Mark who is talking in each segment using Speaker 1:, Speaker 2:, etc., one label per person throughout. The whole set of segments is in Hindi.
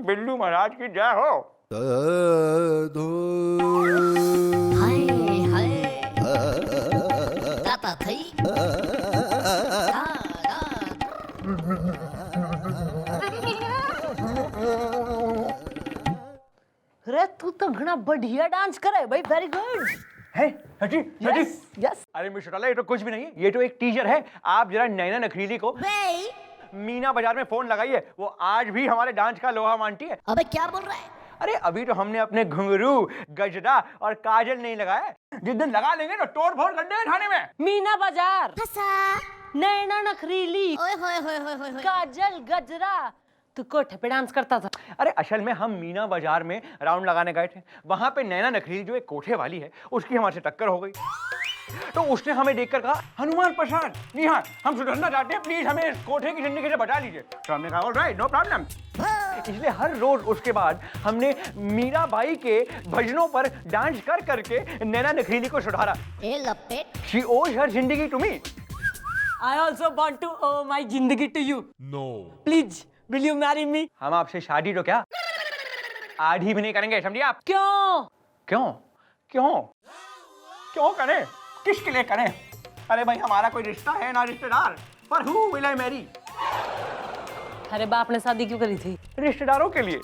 Speaker 1: बिल्लू महाराज की जय हो।
Speaker 2: हाय हाय ताता थई
Speaker 3: अरे तू तो घना बढ़िया डांस करे भाई, वेरी गुड
Speaker 1: है सची सची।
Speaker 3: यस।
Speaker 1: अरे मिस्टर टाला, ये तो कुछ भी नहीं है, ये तो एक टीजर है। आप जरा नैना नखरीली को मीना बाजार में फोन लगाइए, वो आज भी हमारे डांस का लोहा मानती है।
Speaker 2: अबे क्या बोल रहा है?
Speaker 1: अरे अभी तो हमने अपने घुंघरू, गजरा और काजल नहीं लगाया, जिस दिन लगा लेंगे तो तोड़ फोड़ कर देंगे थाने में।
Speaker 3: मीना बाजार,
Speaker 2: फसा
Speaker 3: नैना नखरीली,
Speaker 2: ओए होए होए होए होए
Speaker 3: काजल, गजरा, तू कोठे पे डांस करता था।
Speaker 1: अरे असल में हम मीना बाजार में राउंड लगाने गए थे, वहां पे नैना नखरीली जो एक कोठे वाली है उसकी हमारे से टक्कर हो गई। तो उसने हमें देखकर कहा, हनुमान प्रसाद जी हाँ, हम सुधरना चाहते हैं, प्लीज हमें इस कोठे की जिंदगी से बचा लीजिए। तो हमने कहा ऑलराइट, नो प्रॉब्लम। इसलिए हर रोज उसके बाद हमने मीराबाई के भजनों पर डांस कर करके नैना नखरीली को सुधारा।
Speaker 2: ए लपेट।
Speaker 1: शी ओज हर जिंदगी to me.
Speaker 3: I also want to owe my जिंदगी to you. No. Please, will you marry me?
Speaker 1: हम आपसे शादी तो क्या आधी भी नहीं करेंगे, समझिए आप।
Speaker 3: क्यों?
Speaker 1: क्यों क्यों क्यों करें, किसके लिए करें? अरे भाई हमारा कोई रिश्ता है ना रिश्तेदार, पर हु विल आई मैरी?
Speaker 3: अरे बाप ने शादी क्यों करी थी?
Speaker 1: रिश्तेदारों के लिए।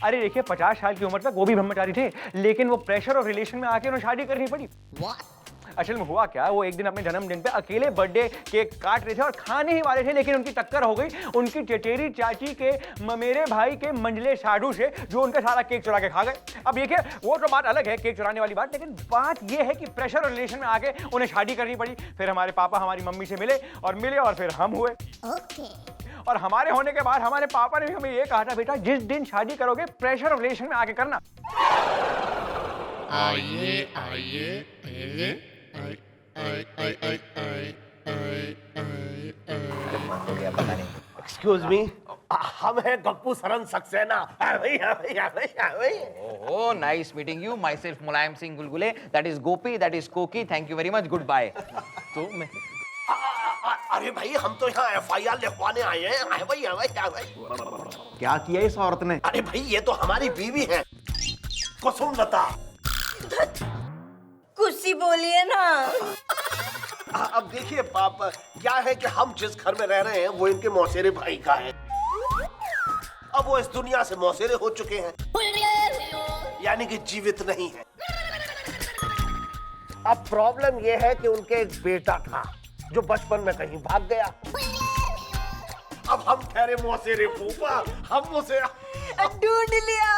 Speaker 1: अरे देखिए 50 साल की उम्र तक वो भी ब्रह्मचारी थे, लेकिन वो प्रेशर और रिलेशन में आके उन्हें शादी करनी पड़ी।
Speaker 2: What?
Speaker 1: असल में हुआ क्या, वो एक दिन अपने जन्मदिन पे अकेले बर्थडे केक काट रहे थे और खाने ही वाले थे, लेकिन उनकी टक्कर हो गई उनकी चचेरी चाची के ममेरे भाई के मंजले साधु से, जो उनका सारा केक चुरा के खा गए। अब देखिए वो तो बात अलग है, केक चुराने वाली बात, लेकिन बात ये है कि प्रेशर और रिलेशन में आके उन्हें शादी करनी पड़ी। फिर हमारे पापा हमारी मम्मी से मिले और फिर हम हुए।
Speaker 2: Okay.
Speaker 1: और हमारे होने के बाद हमारे पापा ने भी हमें ये कहा था, बेटा जिस दिन शादी करोगे प्रेशर और रिलेशन में आके करना।
Speaker 4: आइए आइए आइए
Speaker 5: एक्सक्यूज मी, हम हैं Gappu Saran Saxena.
Speaker 6: Oh, nice meeting you. Myself Mulayam Singh Gulgule. That is Gopi. That is Koki. Thank you very much. Goodbye. तो मैं
Speaker 5: अरे भाई हम तो यहाँ FIR लिखवाने आए हैं। आए भाई।
Speaker 6: क्या किया इस औरत ने?
Speaker 5: अरे भाई ये तो हमारी बीवी है, कुसुमलता।
Speaker 7: कुछ ही बोलिए ना।
Speaker 5: अब देखिए पाप, क्या है कि हम जिस घर में रह रहे हैं वो इनके मौसेरे भाई का है। अब वो इस दुनिया से मौसेरे हो चुके हैं, यानी कि जीवित नहीं है। अब प्रॉब्लम ये है कि उनके एक बेटा था जो बचपन में कहीं भाग गया। अब हम ठहरे मौसेरे फूफा, हम उसे
Speaker 7: ढूंढ लिया।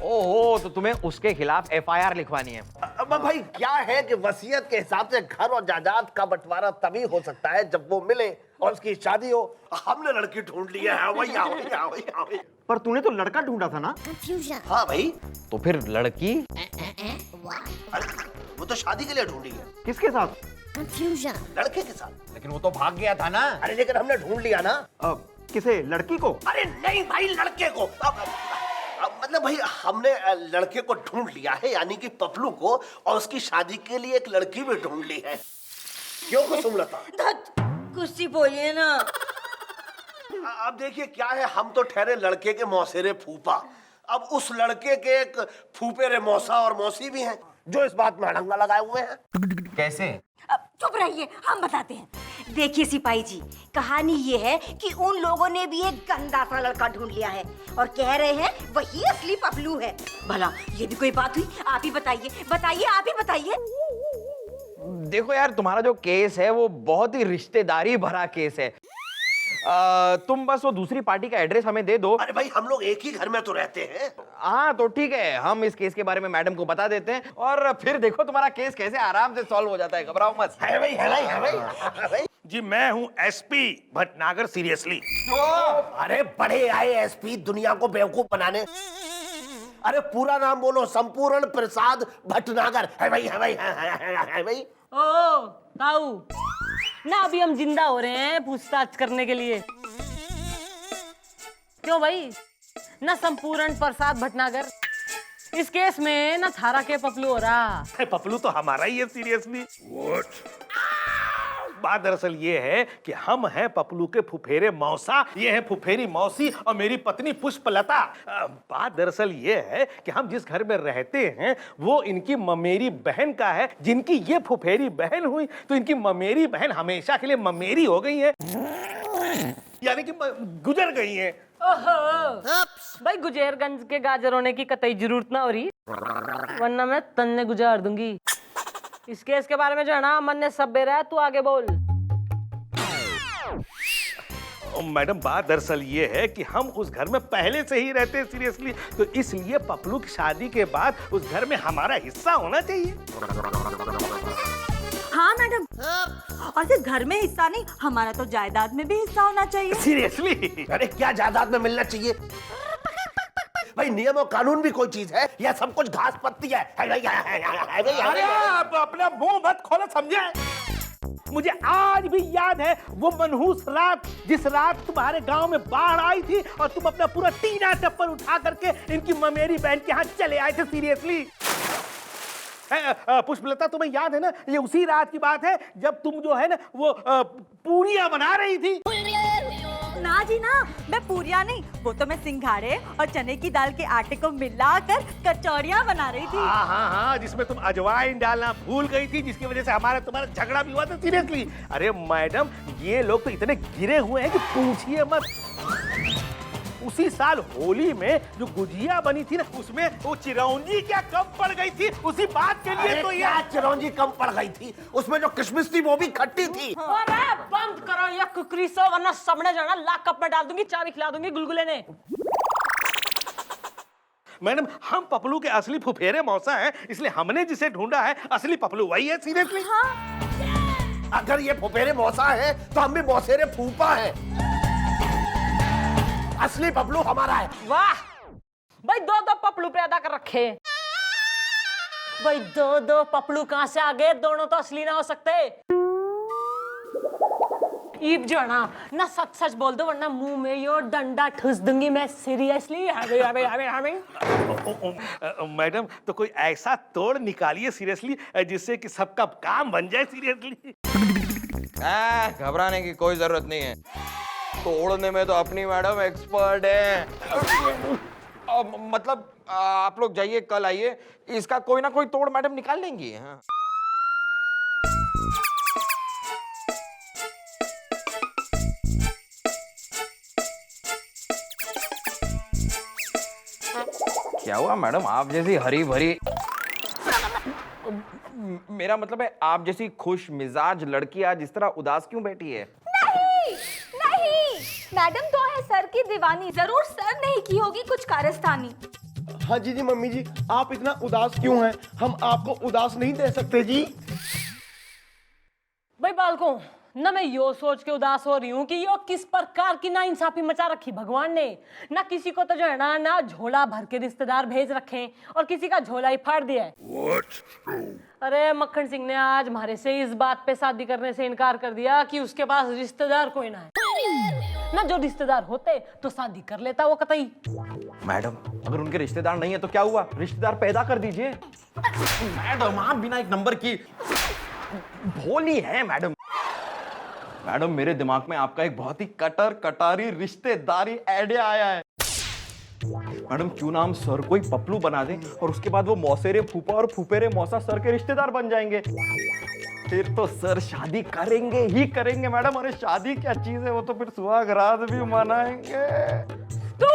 Speaker 6: ओहो, तो तुम्हें उसके खिलाफ FIR लिखवानी है।
Speaker 5: अब भाई क्या है कि वसीयत के हिसाब से घर और जायदाद का बंटवारा तभी हो सकता है जब वो मिले और उसकी शादी हो। हमने लड़की ढूंढ लिया है। वही।
Speaker 6: पर तूने तो लड़का ढूंढा था ना?
Speaker 2: Confusion.
Speaker 5: हाँ भाई,
Speaker 6: तो फिर लड़की
Speaker 5: अरे वो तो शादी के लिए ढूंढी है।
Speaker 6: किसके साथ?
Speaker 2: Confusion.
Speaker 5: लड़के के साथ।
Speaker 6: लेकिन वो तो भाग गया था ना।
Speaker 5: अरे लेकिन हमने ढूंढ लिया ना।
Speaker 6: किसे? लड़की को?
Speaker 5: अरे नहीं भाई, लड़के को। मतलब भाई हमने लड़के को ढूंढ लिया है, यानी कि पपलू को, और उसकी शादी के लिए एक लड़की भी ढूंढ ली है। क्यों कुसुमलता?
Speaker 7: कुछ ही बोलिए ना।
Speaker 5: अब देखिए क्या है, हम तो ठहरे लड़के के मौसेरे फूफा। अब उस लड़के के एक फूफेरे मौसा और मौसी भी हैं जो इस बात में अड़ंगा लगाए हुए हैं।
Speaker 6: कैसे?
Speaker 7: अब चुप रहिए, हम बताते हैं। देखिए सिपाही जी, कहानी ये है कि उन लोगों ने भी एक गंदा सा लड़का ढूंढ लिया है और कह रहे हैं वही असली पपलू है। भला ये भी कोई बात हुई? आप ही बताइए, आप ही बताइए।
Speaker 6: देखो यार, तुम्हारा जो केस है वो बहुत ही रिश्तेदारी भरा केस है। तुम बस वो दूसरी पार्टी का एड्रेस हमें दे दो।
Speaker 5: अरे भाई हम लोग एक ही घर में तो रहते हैं।
Speaker 6: हाँ तो ठीक है, हम इस केस के बारे में मैडम को बता देते हैं और फिर देखो तुम्हारा केस कैसे आराम से सॉल्व हो जाता है। घबराओ मत।
Speaker 5: है भाई।
Speaker 8: जी मैं हूँ SP भटनागर, सीरियसली।
Speaker 5: अरे बड़े आए SP दुनिया को बेवकूफ बनाने। अरे पूरा नाम बोलो, संपूर्ण प्रसाद भटनागर। है भाई।
Speaker 3: ओ ताऊ ना, अभी हम जिंदा हो रहे हैं पूछताछ करने के लिए। क्यों भाई? ना संपूर्ण प्रसाद भटनागर इस केस में, ना थारा के पपलू हो रहा।
Speaker 8: पपलू तो हमारा ही है, सीरियसली। बात दरअसल ये है कि हम हैं पपलू के फुफेरे मौसा, ये है फुफेरी मौसी और मेरी पत्नी पुष्पलता। बात दरअसल ये है कि हम जिस घर में रहते हैं वो इनकी ममेरी बहन का है। जिनकी ये फुफेरी बहन हुई तो इनकी ममेरी बहन हमेशा के लिए ममेरी हो गई है, यानी कि गुजर गई है।
Speaker 3: भाई गुजरगंज के गाजर होने की कतई जरूरत ना हो रही, वरना मैं तन्ने गुजार दूंगी। इस केस के बारे में जो है ना मन ने सब बेरा है, तू आगे बोल।
Speaker 8: मैडम बात दरअसल ये है कि हम उस घर में पहले से ही रहते हैं सीरियसली, तो इसलिए पपलू की शादी के बाद उस घर में हमारा हिस्सा होना चाहिए।
Speaker 7: हाँ मैडम, और सिर्फ घर में हिस्सा नहीं, हमारा तो जायदाद में भी हिस्सा होना चाहिए।
Speaker 8: सीरियसली?
Speaker 5: अरे क्या जायदाद में मिलना चाहिए भाई? नियम और कानून भी कोई चीज है या सब कुछ घास पत्ती है?
Speaker 8: अरे आप अपना मुंह मत खोलो, समझे? मुझे आज भी याद है वो मनहूस रात, जिस रात तुम्हारे गांव में बाढ़ आई थी और तुम अपना पूरा टीना टप्पर उठा करके इनकी ममेरी बहन के यहाँ चले आए थे। सीरियसली पुष्पलता, तुम्हें याद है ना, ये उसी रात की बात है जब तुम जो है ना वो पूरियां बना रही थी।
Speaker 7: ना जी ना, मैं पूरियां नहीं, वो तो मैं सिंघाड़े और चने की दाल के आटे को मिलाकर कचौड़ियां बना रही थी।
Speaker 8: हाँ हाँ हाँ, जिसमें तुम अजवाइन डालना भूल गई थी, जिसकी वजह से हमारा तुम्हारा झगड़ा भी हुआ था। सीरियसली अरे मैडम, ये लोग तो इतने गिरे हुए हैं कि पूछिए मत। उसी साल होली में जो गुजिया बनी थी ना, उसमें वो चिरौंजी क्या कम पड़ गई थी, उसी बात के लिए तो ये
Speaker 5: चिरौंजी कम पड़ गई थी, उसमें जो किशमिश थी वो भी खट्टी थी।
Speaker 3: अरे बंद करो ये कुकरी से, वरना सबने जाना लाकअप में डाल दूंगी, चाबी खिला दूंगी गुलगुले ने।
Speaker 8: मैडम, हम पपलू के असली फुफेरे मौसा हैं, इसलिए हमने जिसे ढूंढा है असली पपलू वही है। सीरियसली
Speaker 5: अगर ये फुफेरे मौसा है तो हम भी मौसेरे फूफा हैं। असली पपलू हमारा है।
Speaker 3: वाह भाई, दो दो पपलू पैदा कर रखे। भाई दो दो पपलू कहां से आ गए? दोनों तो असली ना हो सकते। ईब जो है ना सच सच बोल दो, वरना मुंह में यो डंडा ठुस दूंगी मैं। सीरियसली
Speaker 8: मैडम, तो कोई ऐसा तोड़ निकालिए सीरियसली जिससे कि सबका काम बन जाए। सीरियसली
Speaker 6: घबराने की कोई जरूरत नहीं है, तोड़ने में तो अपनी मैडम एक्सपर्ट है। मतलब आप लोग जाइए, कल आइए, इसका कोई ना कोई तोड़ मैडम निकाल लेंगी। हाँ। क्या हुआ मैडम, आप जैसी हरी भरी, मेरा मतलब है आप जैसी खुश मिजाज लड़की आज इस तरह उदास क्यों बैठी है?
Speaker 9: नहीं, मैडम तो है सर की दीवानी, जरूर सर नहीं की होगी कुछ कारस्तानी।
Speaker 10: हाँ जी जी मम्मी जी, आप इतना उदास क्यों हैं? हम आपको उदास नहीं दे सकते जी।
Speaker 3: भाई बालकों, ना मैं यो सोच के उदास हो रही हूँ कि यो किस प्रकार की ना इंसाफी मचा रखी भगवान ने। ना किसी को तो जो है ना झोला भर के रिश्तेदार भेज रखे और किसी का झोला ही फाड़ दिया है। अरे मक्खन सिंह ने आज हमारे से इस बात पे शादी करने से इनकार कर दिया कि उसके पास रिश्तेदार कोई ना है। ना जो रिश्तेदार होते तो शादी कर लेता वो कतई।
Speaker 6: मैडम, अगर उनके रिश्तेदार नहीं है तो क्या हुआ, रिश्तेदार पैदा कर दीजिए। मैडम, आप बिना एक नंबर की भोली है मैडम। मैडम, मेरे दिमाग में आपका एक बहुत ही कटारी रिश्तेदारी आइडिया आया है। मैडम, क्यों ना हम सर को ही पपलू बना दें और उसके बाद वो मौसेरे फूफा और फूफेरे मौसा सर के रिश्तेदार बन जाएंगे। फिर तो सर शादी करेंगे ही करेंगे मैडम। अरे शादी क्या चीज है, वो तो फिर सुहाग रात भी मनाएंगे।
Speaker 3: तू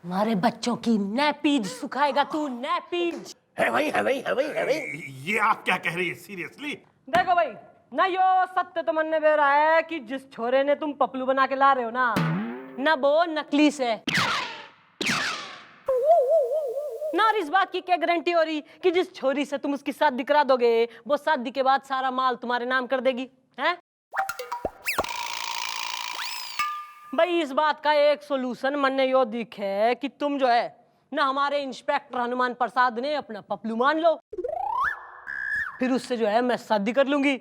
Speaker 3: हमारे बच्चों की नैपीज सुखाएगा तू, नैपीज।
Speaker 8: है भाई, है भाई, है भाई, है भाई। ये आप क्या कह रही है? सीरियसली
Speaker 3: देखो भाई, ना यो सत्य तो मन में बह रहा है कि जिस छोरे ने तुम पपलू बना के ला रहे हो ना वो नकली से ना, और इस बात की क्या गारंटी हो रही कि जिस छोरी से तुम उसकी शादी करा दोगे वो शादी के बाद सारा माल तुम्हारे नाम कर देगी? हैं भाई, इस बात का एक सॉल्यूशन मन ने यो दिखे कि तुम जो है ना हमारे इंस्पेक्टर हनुमान प्रसाद ने अपना पपलू मान लो, फिर उससे जो है मैं शादी कर लूंगी।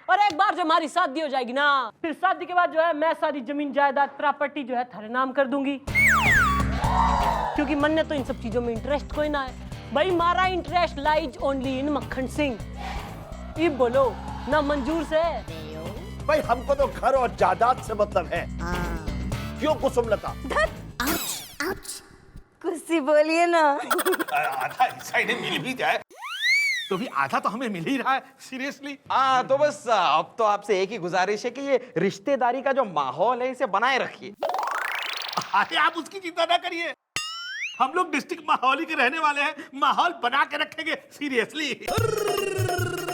Speaker 3: और एक बार जो हमारी शादी हो जाएगी ना, फिर शादी के बाद जो है मैं सारी जमीन जायदाद प्रॉपर्टी जो है थारे नाम कर दूंगी, क्योंकि मन ने तो इन सब चीजों में इंटरेस्ट कोई ना है। भाई, हमारा इंटरेस्ट लाइज ओनली इन मक्खन सिंह। ये बोलो ना मंजूर से।
Speaker 5: भाई हमको तो घर और जायदाद से मतलब है। क्यों कुसुमलता?
Speaker 7: कुछ सी बोलिए ना।
Speaker 8: आधा हिस्सा इन्हें मिल भी जाए तो भी आधा तो हमें मिल ही रहा है। सीरियसली।
Speaker 6: हाँ तो बस अब तो आपसे एक ही गुजारिश है कि ये रिश्तेदारी का जो माहौल है इसे बनाए रखिए।
Speaker 8: अरे आप उसकी चिंता ना करिए, हम लोग डिस्ट्रिक्ट माहौली के रहने वाले हैं, माहौल बना के रखेंगे। सीरियसली।